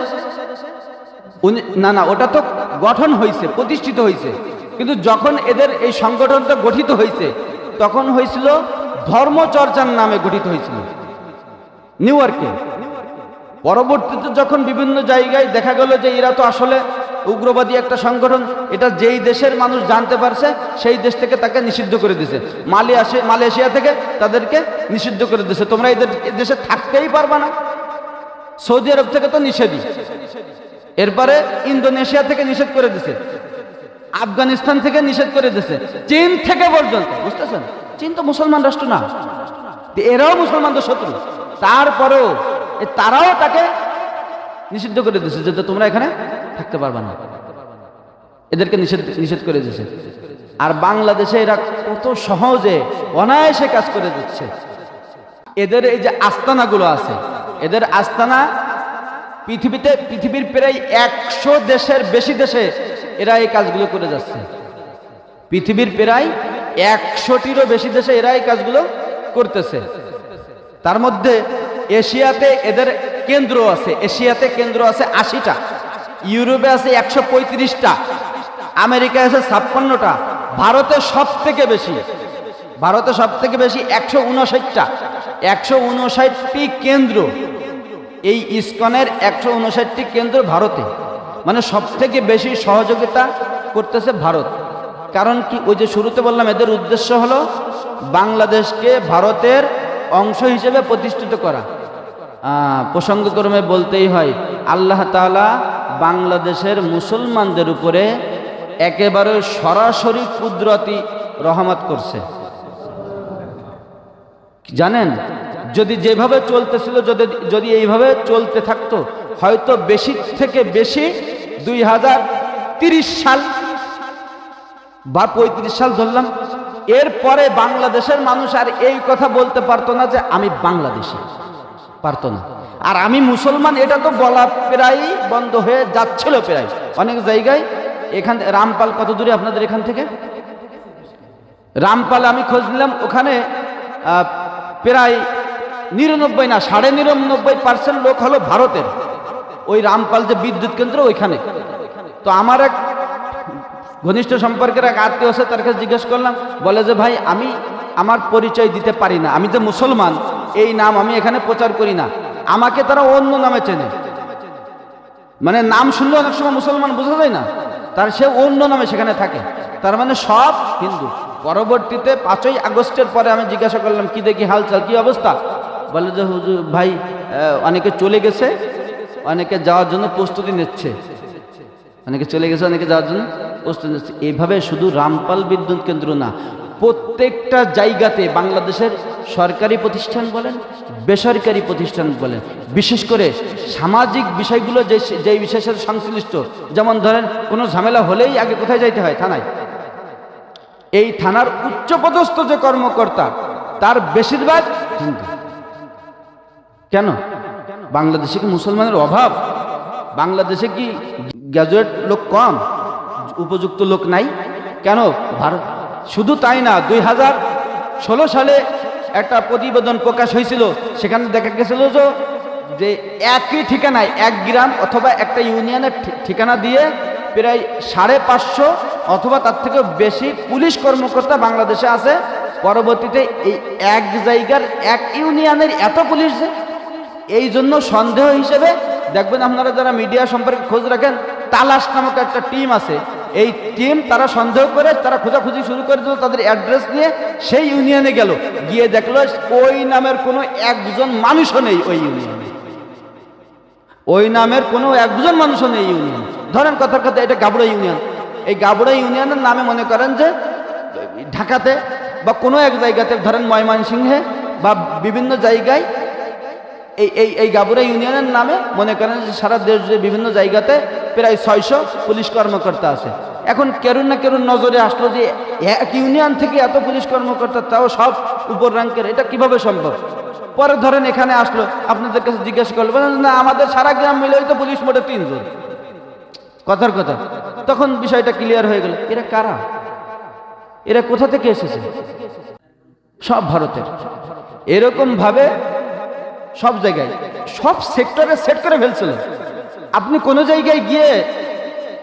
না, ওটা তো গঠন হয়েছে, প্রতিষ্ঠিত হয়েছে, কিন্তু যখন এদের এই সংগঠনটা গঠিত হয়েছে তখন হয়েছিল ধর্মচর্চার নামে গঠিত হয়েছিল নিউ ইয়র্কে। পরবর্তীতে যখন বিভিন্ন জায়গায় দেখা গেল যে এরা তো আসলে উগ্রবাদী একটা সংগঠন, এটা যেই দেশের মানুষ জানতে পারছে সেই দেশ থেকে তাকে নিষিদ্ধ করে দিয়েছে। মালয়েশিয়া থেকে তাদেরকে নিষিদ্ধ করে দিয়েছে, তোমরা এদের দেশে থাকতেই পারবা না। সৌদি আরব থেকে তো নিষেধই, এরপরে ইন্দোনেশিয়া থেকে নিষেধ করে দিয়েছে, আফগানিস্তান থেকে নিষেধ করে দিয়েছে, চীন থেকে পর্যন্ত। বুঝতেছেন, চীন তো মুসলমান রাষ্ট্র না, এরাও মুসলমানদের শত্রু, তারপরেও তারাও তাকে নিষিদ্ধ করে দিয়েছে যে তোমরা এখানে থাকতে পারবে না, এদেরকে নিষেধ করে দিয়েছে। আর বাংলাদেশে এরা কত সহজে অনায়াসে কাজ করে দিচ্ছে। এদের এই যে আস্তানাগুলো আছে, এদের আস্তানা পৃথিবীর প্রায় 100 দেশের বেশি দেশে এরা এই কাজগুলো করে যাচ্ছে। পৃথিবীর প্রায় 100টিরও বেশি দেশে এরা এই কাজগুলো করতেছে। তার মধ্যে এশিয়াতে এদের কেন্দ্র আছে, এশিয়াতে কেন্দ্র আছে 80টা, ইউরোপে আছে 135টা, আমেরিকায় আছে 56টা, ভারতে সব থেকে বেশি 159টা, 159টি কেন্দ্র। এই ইসকনের 159টি কেন্দ্র ভারতে, মানে সব থেকে বেশি সহযোগিতা করতেছে ভারত। কারণ কি, ওই যে শুরুতে বললাম এদের উদ্দেশ্য হলো বাংলাদেশকে ভারতের অংশ হিসেবে প্রতিষ্ঠিত করা। প্রসঙ্গক্রমে বলতেই হয়, আল্লাহ তাআলা বাংলাদেশের মুসলমানদের উপরে একেবারে সরাসরি কুদরতি রহমত করছে। জানেন, যদি যেভাবে চলতেছিল, যদি এইভাবে চলতে থাকতো, হয়তো বেশি থেকে বেশি 2030 সাল বা 35 সাল ধরলাম, এরপরে বাংলাদেশের মানুষ আর এই কথা বলতে পারতো না যে আমি বাংলাদেশি, পারতো না। আর আমি মুসলমান, এটা তো বলা প্রায় বন্ধ হয়ে যাচ্ছিল প্রায় অনেক জায়গায়। এখান রামপাল কত দূরে আপনাদের এখান থেকে? রামপাল আমি খোঁজ নিলাম, ওখানে প্রায় 99 না 99.5% লোক হলো ভারতের। ওই রামপাল যে বিদ্যুৎ কেন্দ্র ওইখানে। তো আমার এক ঘনিষ্ঠ সম্পর্কের এক আত্মীয় আছে, তার কাছে জিজ্ঞেস করলাম, বলে যে ভাই আমি আমার পরিচয় দিতে পারি না, আমি যে মুসলমান এই নাম আমি এখানে প্রচার করি না, আমাকে তারা অন্য নামে চেনে। মানে নাম শুনলে অনেক সময় মুসলমান বোঝা যায় না, তার সে অন্য নামে সেখানে থাকে, তার মানে সব হিন্দু। পরবর্তীতে 5ই আগস্টের পরে আমি জিজ্ঞাসা করলাম, কি দেখি হালচাল, কি অবস্থা? বলে যে হুজুর ভাই অনেকে চলে গেছে, অনেকে যাওয়ার জন্য প্রস্তুতি নিচ্ছে, অনেকে চলে গেছে, অনেকে যাওয়ার জন্য প্রস্তুতি নিচ্ছে। এইভাবে শুধু রামপাল বিদ্যুৎ কেন্দ্র না, প্রত্যেকটা জায়গাতে বাংলাদেশের সরকারি প্রতিষ্ঠান বলেন, বেসরকারি প্রতিষ্ঠান বলেন, বিশেষ করে সামাজিক বিষয়গুলো যেই বিশেষের সংশ্লিষ্ট, যেমন ধরেন কোনো ঝামেলা হলেই আগে কোথায় যাইতে হয়? থানায়। এই থানার উচ্চপদস্থ যে কর্মকর্তা, তার বেশিরভাগ হিন্দু। কেন? বাংলাদেশে কি মুসলমানের অভাব? বাংলাদেশে কি গ্র্যাজুয়েট লোক কম, উপযুক্ত লোক নাই? কেন? ভারত। শুধু তাই না, 2016 সালে একটা প্রতিবেদন প্রকাশ হয়েছিল, সেখানে দেখা গেছিল যে একই ঠিকানায়, এক গ্রাম অথবা একটা ইউনিয়নের ঠিকানা দিয়ে প্রায় 550 অথবা তার থেকে বেশি পুলিশ কর্মকর্তা বাংলাদেশে আছে। পরবর্তীতে এই এক জায়গার এক ইউনিয়নের এত পুলিশ, এই জন্য সন্দেহ হিসেবে দেখবেন আপনারা যারা মিডিয়া সম্পর্কে খোঁজ রাখেন, তালাশ নামক একটা টিম আছে, এই টিম তারা সন্দেহ করে, তারা খোঁজাখুঁজি শুরু করে দিল, তাদের অ্যাড্রেস নিয়ে সেই ইউনিয়নে গেল, গিয়ে দেখলো ওই নামের কোনো একজন মানুষও নেই ওই ইউনিয়নে, ওই নামের কোনো একজন মানুষও নেই ইউনিয়ন। ধরেন কথার কথা, এটা গাবড়া ইউনিয়ন। এই গাবড়া ইউনিয়নের নামে মনে করেন যে ঢাকাতে বা কোনো এক জায়গাতে, ধরেন ময়মনসিংহে বা বিভিন্ন জায়গায় এই গাবড়া ইউনিয়নের নামে মনে করেন যে সারা দেশ জুড়ে বিভিন্ন জায়গাতে প্রায় 600 পুলিশ কর্মকর্তা আছে। এখন কেরুন না কেরুন নজরে আসলো যে এক ইউনিয়ন থেকে এত পুলিশ কর্মকর্তা, তাও সব উপর র্যাঙ্কের, এটা কিভাবে সম্ভব? পরে ধরেন এখানে আসলো, আপনাদের কাছে জিজ্ঞাসা করলো, বলেন না আমাদের সারা গ্রাম মিলে তো পুলিশ মোটে 3 জন। কথার কথা, তখন বিষয়টা ক্লিয়ার হয়ে গেল, এরা কারা, এরা কোথা থেকে এসেছে? সব ভারতের। এরকম ভাবে সব জায়গায় সব সেক্টরে সেট করে ফেলছিল। আপনি কোনো জায়গায় গিয়ে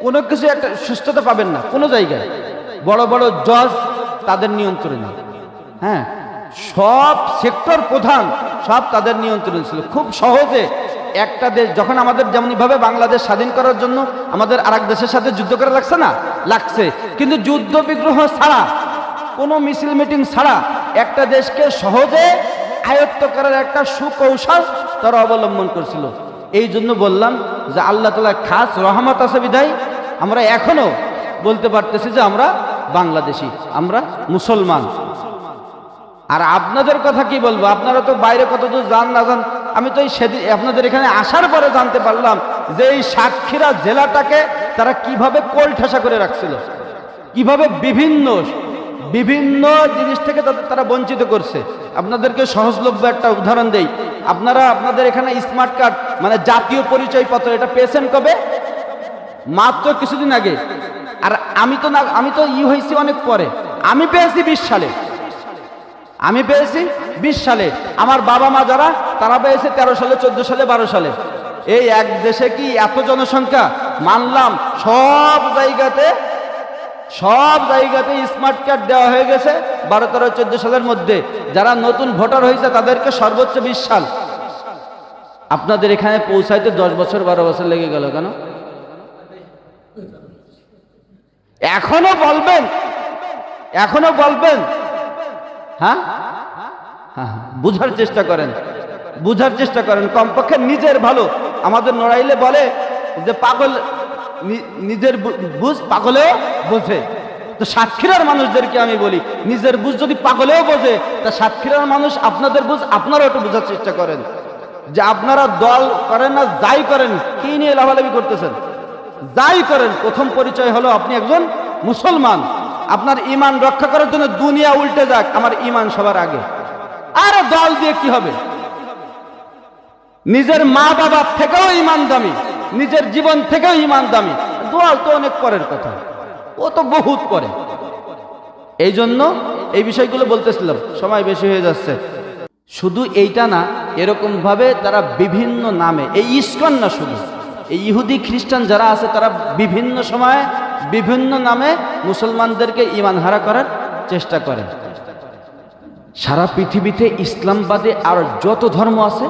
কোনো কিছু একটা সুস্থতা পাবেন না। কোনো জায়গায় বড় বড় জজ তাদের নিয়ন্ত্রণে, হ্যাঁ, সব সেক্টর প্রধান সব তাদের নিয়ন্ত্রণ ছিল। খুব সহজে একটা দেশ, যখন আমাদের যেমনভাবে বাংলাদেশ স্বাধীন করার জন্য আমাদের আরেক দেশের সাথে যুদ্ধ করা লাগছে না, লাগছে, কিন্তু যুদ্ধ বিগ্রহ ছাড়া, কোনো মিছিল মিটিং ছাড়া একটা দেশকে সহজে আয়ত্ত করার একটা সুকৌশল তারা অবলম্বন করছিল। এই জন্য বললাম যে আল্লাহ তাআলা খাস রহমত আছে বিধায় আমরা এখনো বলতে পারতেছি যে আমরা বাংলাদেশি, আমরা মুসলমান। আর আপনাদের কথা কি বলবো, আপনারা তো বাইরে কতদূর যান না যান, আমি তো সেদিন আপনাদের এখানে আসার পরে জানতে পারলাম যে এই সাতক্ষীরা জেলাটাকে তারা কিভাবে কোল ঠেসা করে রাখছিল, কিভাবে বিভিন্ন জিনিস থেকে তারা বঞ্চিত করছে। আপনাদেরকে সহজলভ্য একটা উদাহরণ দেই। আপনারা আপনাদের এখানে স্মার্ট কার্ড মানে জাতীয় পরিচয়পত্র এটা পেয়েছেন কবে? মাত্র কিছুদিন আগে। আর আমি তো হয়েছি অনেক পরে। আমি পেয়েছি 20 সালে। আমি পেয়েছি 20 সালে। আমার বাবা মা যারা, তারা পেয়েছে 13 সালে, 14 সালে, 12 সালে। এই এক দেশে কি এত জনসংখ্যা? মানলাম সব জায়গাতে স্মার্ট কার্ড দেওয়া হয়ে গেছে 12, 13, 14 সালের মধ্যে। যারা নতুন ভোটার হয়েছে তাদেরকে সর্বোচ্চ 20 সাল। আপনাদের এখানে পৌঁছাইতে 10 বছর 12 বছর লেগে গেল কেন? এখনো বলবেন এখনো বলবেন? হ্যাঁ, হ্যাঁ, বুঝার চেষ্টা করেন, বুঝার চেষ্টা করেন, কমপক্ষে নিজের ভালো। আমাদের নড়াইলে বলে যে পাগল নিজের বুঝ পাগলেও বোঝে। তো সাতক্ষীরার মানুষদেরকে আমি বলি, নিজের বুঝ যদি পাগলেও বোঝে, তা সাতক্ষীরার মানুষ আপনাদের বুঝ আপনারা একটু বোঝার চেষ্টা করেন যে আপনারা দল করেন না যাই করেন, কি নিয়ে লাভালাভি করতেছেন। যাই করেন, প্রথম পরিচয় হলো আপনি একজন মুসলমান। আপনার ঈমান রক্ষা করার জন্য দুনিয়া উল্টে যাক, আমার ঈমান সবার আগে। আরে দল দিয়ে কি হবে? নিজের মা বাবার থেকেও ঈমান দামি, নিজের জীবন থেকেও ঈমান দামি। দল তো অনেক পরের কথা, ও তো বহুত পরে। এই জন্য এই বিষয়গুলো বলতেছিলাম, সময় বেশি হয়ে যাচ্ছে। শুধু এইটা না, এরকম ভাবে তারা বিভিন্ন নামে, এই ইসকন না, শুধু এই ইহুদি খ্রিস্টান যারা আছে তারা বিভিন্ন সময়ে বিভিন্ন নামে মুসলমানদেরকে ঈমান হারা করার চেষ্টা করে। সারা পৃথিবীতে ইসলাম বাদে আর যত ধর্ম আছে,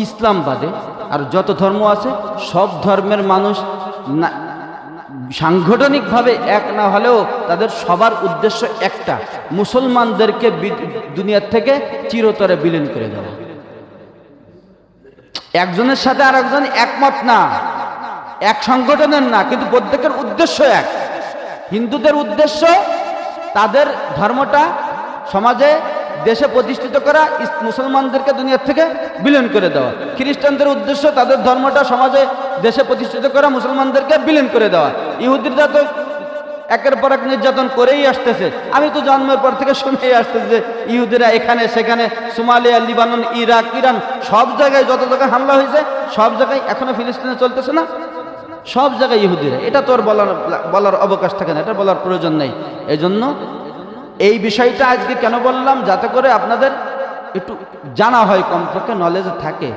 ইসলাম বাদে আর যত ধর্ম আছে, সব ধর্মের মানুষ সাংগঠনিকভাবে এক না হলেও তাদের সবার উদ্দেশ্য একটা, মুসলমানদেরকে দুনিয়ার থেকে চিরতরে বিলীন করে দেওয়া। একজনের সাথে আর একজন একমত না, এক সংগঠনের না, কিন্তু প্রত্যেকের উদ্দেশ্য এক। হিন্দুদের উদ্দেশ্য তাদের ধর্মটা সমাজে দেশে প্রতিষ্ঠিত করা, মুসলমানদেরকে দুনিয়ার থেকে বিলীন করে দেওয়া। খ্রিস্টানদের উদ্দেশ্য তাদের ধর্মটা সমাজে দেশে প্রতিষ্ঠিত করা, মুসলমানদেরকে বিলীন করে দেওয়া। ইহুদিরা তো একের পর এক নির্যাতন করেই আসতেছে। আমি তো জন্মের পর থেকে শুনেই আসতেছে যে ইহুদিরা এখানে সেখানে, সোমালিয়া, লিবানন, ইরাক, ইরান, সব জায়গায় যত জায়গায় হামলা হয়েছে, সব জায়গায় এখনো ফিলিস্তিনে চলতেছে না, সব জায়গায় ইহুদিরা। এটা তো আর বলার অবকাশ থাকে না, এটা বলার প্রয়োজন নেই। এই জন্য এই বিষয়টা আজকে কেন বললাম, যাতে করে আপনাদের একটু জানা হয়, কমপক্ষে নলেজ থাকে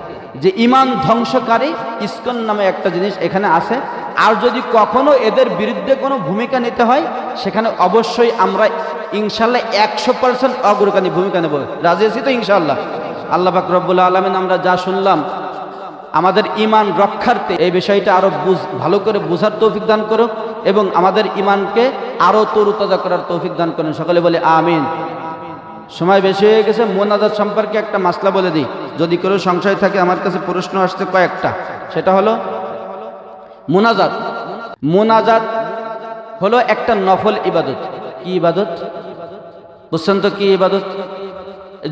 যে ঈমান ধ্বংসকারী ইসকন নামে একটা জিনিস এখানে আছে। আর যদি কখনো এদের বিরুদ্ধে কোনো ভূমিকা নিতে হয়, সেখানে অবশ্যই আমরা ইনশাল্লাহ 100% অগ্রগামী ভূমিকা নেব। রাজি আছি তো ইনশাআল্লাহ? আল্লাহ পাক রব্বুল আলামিন আমরা যা শুনলাম আমাদের ঈমান রক্ষার্থে এই বিষয়টা আরো ভালো করে বোঝার তৌফিক দান করুক এবং আমাদের ঈমানকে আরো তরুতাজা করার তৌফিক দান করুন। সকলে বলে আমিন। সময় বেশি হয়ে গেছে, মোনাজাত সম্পর্কে একটা মাসলা বলে দিই, যদি কোনো সংশয় থাকে। আমার কাছে প্রশ্ন আসছে কয়েকটা, সেটা হলো মোনাজাত। মোনাজাত হলো একটা নফল ইবাদত। কি ইবাদত বুঝছেন তো? কি ইবাদত?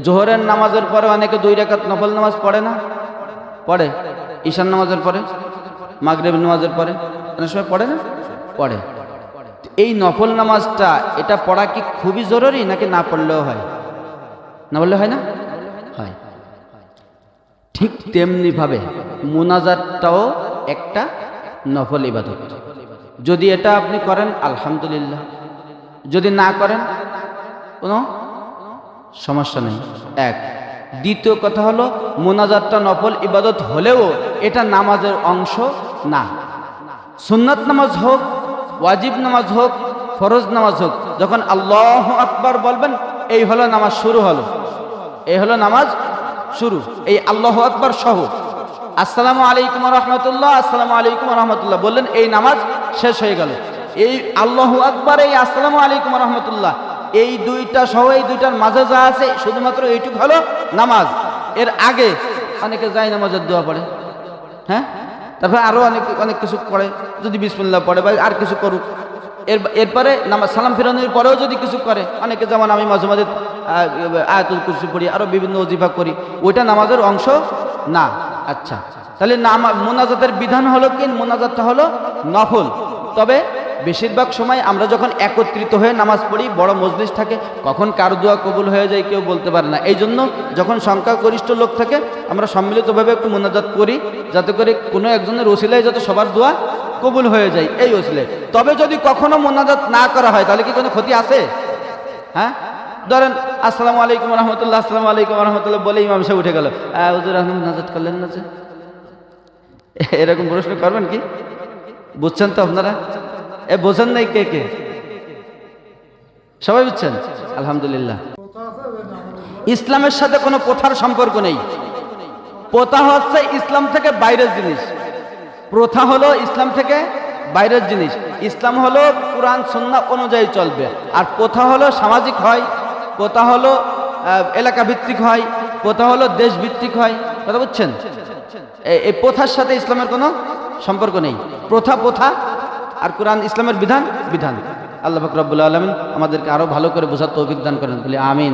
জোহরের নামাজের পরে অনেকে 2 রাকাত নফল নামাজ পড়ে না? পড়ে। ঈশান নামাজের পরে, মাগরিব নামাজের পরে অনেক সময় পড়ে না? পড়ে। এই নফল নামাজটা এটা পড়া কি খুবই জরুরি, নাকি না পড়লেও হয়? না বললে হয় না? হয়। ঠিক তেমনি ভাবে মুনাজাতটাও একটা নফল ইবাদত। যদি এটা আপনি করেন আলহামদুলিল্লাহ, যদি না করেন কোনো সমস্যা নেই। এক। দ্বিতীয় কথা হলো, মুনাজাতটা নফল ইবাদত হলেও এটা নামাজের অংশ না। সুন্নাত নামাজ হোক, ওয়াজিব নামাজ হোক, ফরজ নামাজ হোক, যখন আল্লাহু আকবার বলবেন, এই হলো নামাজ শুরু হলো, এই হলো নামাজ শুরু। এই আল্লাহু আকবার সহ আসসালামু আলাইকুম ওয়া রাহমাতুল্লাহ, আসসালামু আলাইকুম ওয়া রাহমাতুল্লাহ বললেন, এই নামাজ শেষ হয়ে গেল। এই আল্লাহু আকবার, এই আসসালামু আলাইকুম ওয়া রাহমাতুল্লাহ, এই দুইটা সহ, এই দুইটার মাঝে যা আছে শুধুমাত্র এইটুকু হলো নামাজ। এর আগে অনেকে যায় নামাজের দোয়া পড়ে, হ্যাঁ, তারপরে আরো অনেক কিছু পড়ে, যদি বিসমিল্লাহ পড়ে বা আর কিছু করুক। এরপরে নামাজ সালাম ফিরানোর পরেও যদি কিছু করে, অনেকে যেমন আমি মাঝে মাঝে আয়াতুল কুরসি পড়ি, আরো বিভিন্ন ওজিফা করি, ওইটা নামাজের অংশ না। আচ্ছা, তাহলে মুনাজাতের বিধান হলো কি? মুনাজাতটা হলো নফল। তবে বেশিরভাগ সময় আমরা যখন একত্রিত হয়ে নামাজ পড়ি, বড় মজলিস থাকে, কখন কার দোয়া কবুল হয়ে যায় কেউ বলতে পারে না। এই জন্য যখন সংখ্যাগরিষ্ঠ লোক থাকে, আমরা সম্মিলিতভাবে একটু মুনাজাত করি, যাতে করে কোনো একজনের ওসিলায় যাতে সবার দোয়া কবুল হয়ে যায়, এই ওসিলায়। তবে যদি কখনো মুনাজাত না করা হয়, তাহলে কি কোনো ক্ষতি আছে? হ্যাঁ, ধরেন আসসালামু আলাইকুম ওয়া রাহমাতুল্লাহ, আসসালামু আলাইকুম ওয়া রাহমাতুল্লাহ বলে ইমাম সাহেব উঠে গেল, হুজুর আপনি মুনাজাত করলেন না যে? এরকম প্রশ্ন করবেন কি? বুঝছেন তো আপনারা? বোঝেন নাই কে কে? সবাই বুঝছেন? আলহামদুলিল্লাহ। ইসলামের সাথে কোনো প্রথার সম্পর্ক নেই। প্রথা হচ্ছে ইসলাম থেকে বাইরের জিনিস। প্রথা হলো ইসলাম থেকে বাইরের জিনিস। ইসলাম হলো কোরআন সুন্নাহ অনুযায়ী চলবে। আর প্রথা হলো সামাজিক হয়, প্রথা হলো এলাকা ভিত্তিক হয়, প্রথা হলো দেশ ভিত্তিক হয়। কথা বুঝছেন? এই প্রথার সাথে ইসলামের কোনো সম্পর্ক নেই। প্রথা প্রথা, আর কোরআন ইসলামের বিধান বিধান। আল্লাহ পাক রব্বুল আলামিন আমাদেরকে আরো ভালো করে বোঝার তৌফিক দান করেন, বলি আমিন।